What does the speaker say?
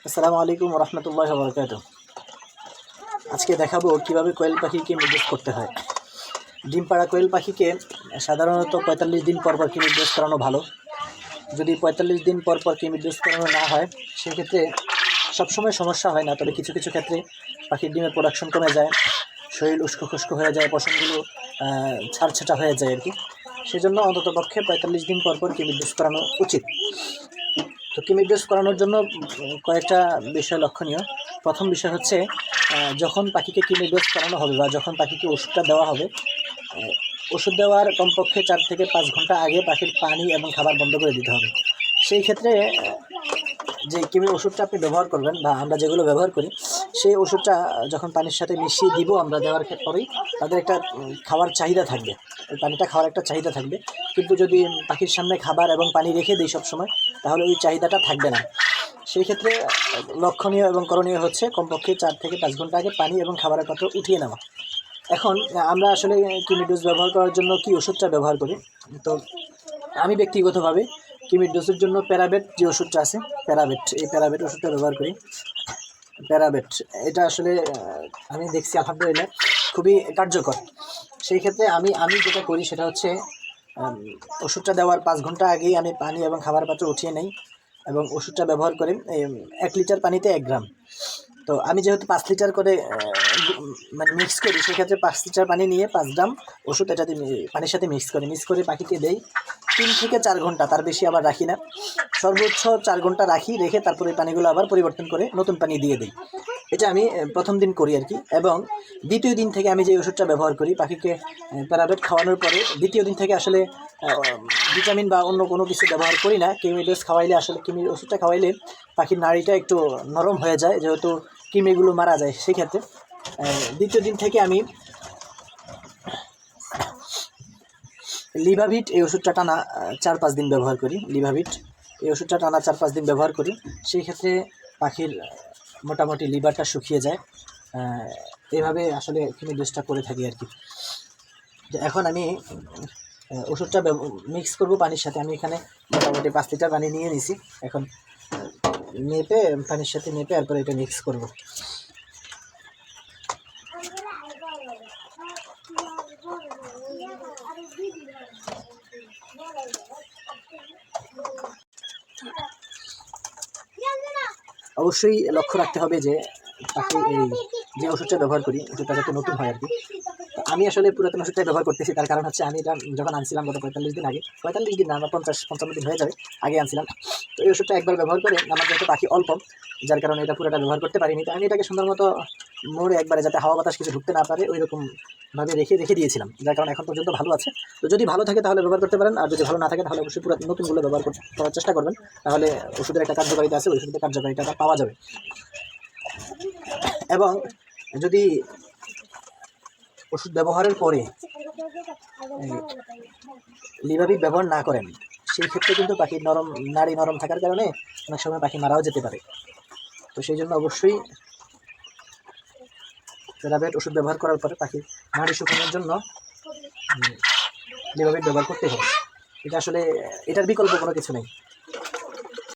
আসসালামু আলাইকুম রহমতুল্লাহ বরকাত। আজকে দেখাবো কিভাবে কোয়েল পাখিকে নির্দেশ করতে হয়। ডিম পাড়া কোয়েল পাখিকে সাধারণত ৪৫ দিন পর পর কিমির ডোজ করানো ভালো। যদি ৪৫ দিন পর পর কিমির ডোজ করানো না হয় সেক্ষেত্রে সবসময় সমস্যা হয় না, তবে কিছু কিছু ক্ষেত্রে পাখির ডিমের প্রোডাকশন কমে যায়, শরীর উস্কো খুস্কো হয়ে যায়, পশমগুলো ছাড়ছাটা হয়ে যায় আর কি। সেজন্য অন্ততপক্ষে ৪৫ দিন পর পর কিমির ডোজ করানো উচিত। তো কিমির ডোজ করানোর জন্য কয়েকটা বিষয় লক্ষণীয়। প্রথম বিষয় হচ্ছে যখন পাখিকে কিমির ডোজ করানো হবে বা যখন পাখিকে ওষুধটা দেওয়া হবে, ওষুধ দেওয়ার কমপক্ষে ৪ থেকে ৫ ঘন্টা আগে পাখির পানি এবং খাবার বন্ধ করে দিতে হবে। সেই ক্ষেত্রে যে কিমির ওষুধটা আপনি ব্যবহার করবেন বা আমরা যেগুলো ব্যবহার করি, সেই ওষুধটা যখন পানির সাথে মিশিয়ে দিব আমরা দেওয়ার পরেই তাদের একটা খাওয়ার চাহিদা থাকবে, ওই পানিটা খাওয়ার একটা চাহিদা থাকবে। কিন্তু যদি পাখির সামনে খাবার এবং পানি রেখে দিই সবসময়, তাহলে ওই চাহিদাটা থাকবে না। সেই ক্ষেত্রে লক্ষণীয় এবং করণীয় হচ্ছে কমপক্ষে ৪ থেকে ৫ ঘন্টা আগে পানি এবং খাবারের পাত্র উঠিয়ে নেওয়া। এখন আমরা আসলে কিমির ডোজ ব্যবহার করার জন্য কি ওষুধটা ব্যবহার করি, তো আমি ব্যক্তিগতভাবে কিমির ডোজের জন্য প্যারাবেট যে ওষুধটা আছে, এই প্যারাবেট ওষুধটা ব্যবহার করি। প্যারাবেট এটা আসলে আমি দেখছি আলহামদুলিল্লাহ খুবই কার্যকর। সেই ক্ষেত্রে আমি যেটা করি সেটা হচ্ছে ওষুধটা দেওয়ার ৫ ঘন্টা আগেই আমি পানি এবং খাবার পাত্র উঠিয়ে নেই এবং ওষুধটা ব্যবহার করি ১ লিটার পানিতে ১ গ্রাম। তো আমি যেহেতু ৫ লিটার করে মানে মিক্স করি, সেক্ষেত্রে ৫ লিটার পানি নিয়ে ৫ গ্রাম ওষুধ এটাতে পানির সাথে মিক্স করে পাখিকে দেই। ৩ থেকে ৪ ঘন্টা, তার বেশি আবার রাখি না, সর্বোচ্চ ৪ ঘন্টা রেখে তারপরে পানিগুলো আবার পরিবর্তন করে নতুন পানি দিয়ে দিই। এটা আমি প্রথম দিন করি আর কি। এবং দ্বিতীয় দিন থেকে আমি যে ওষুধটা ব্যবহার করি পাখিকে প্যারাবেট খাওয়ানোর পরে দ্বিতীয় দিন থেকে আসলে ভিটামিন বা অন্য কোনো কিছু ব্যবহার করি না। কিমির ডোজ খাওয়াইলে আসলে কিমির ওষুধটা খাওয়াইলে পাখির নাড়িটা একটু নরম হয়ে যায়, যেহেতু কিমিগুলো মারা যায়। সেক্ষেত্রে দ্বিতীয় দিন থেকে আমি লিভাভিট এই ওষুধটা টানা ৪-৫ দিন ব্যবহার করি। লিভাভিট এই ওষুধটা টানা ৪-৫ দিন ব্যবহার করি। সেই ক্ষেত্রে পাখির মোটামুটি লিভারটা শুকিয়ে যায়। এইভাবে আসলে কিমির ডোজটা করে থাকি আর কি। এখন আমি ওষুধটা মিক্স করব পানির সাথে। আমি এখানে মোটামুটি ৫ লিটার পানি নিয়ে নিছি। এখন মেপে পানির সাথে মেপে তারপরে এটা মিক্স করব। অবশ্যই লক্ষ্য রাখতে হবে যে পাখি এই যে ওষুধটা ব্যবহার করি ওষুধটা যাতে নতুন হয় আর কি। আমি আসলে পুরাতন ওষুধটাই ব্যবহার করতেছি, তার কারণ হচ্ছে আমি এটা যখন আনছিলাম গত ৪৫ দিন আগে, ৪৫ দিন না, আমার ৫০-৫৫ দিন হয়ে যাবে আগে আনছিলাম। তো এই ওষুধটা একবার ব্যবহার করে আমার যেহেতু পাখি অল্প, যার কারণে এটা পুরোটা ব্যবহার করতে পারিনি। তো আমি এটাকে সুন্দর মতো মোড়ে একবারে যাতে হাওয়া বাতাস কিছু ঢুকতে না পারে ওই রকমভাবে রেখে দিয়েছিলাম, যার কারণে এখন পর্যন্ত ভালো আছে। তো যদি ভালো থাকে তাহলে ব্যবহার করতে পারেন, আর যদি ভালো না থাকে তাহলে অবশ্যই পুরো নতুনগুলো ব্যবহার করার চেষ্টা করবেন। তাহলে ওষুধের একটা কার্যকারিতা আছে, ওই ওষুধের কার্যকারিতাটা পাওয়া যাবে। এবং যদি ওষুধ ব্যবহারের পরে লিভাভিট ব্যবহার না করেন, সেই ক্ষেত্রে কিন্তু পাখির নাড়ি নরম থাকার কারণে অনেক সময় পাখি মারাও যেতে পারে। তো সেই জন্য অবশ্যই প্যারাবেট ওষুধ ব্যবহার করার পরে পাখির নাড়ি শুকানোর জন্য লিভাভিট ব্যবহার করতে হবে। এটা আসলে এটার বিকল্প কোনো কিছু নেই।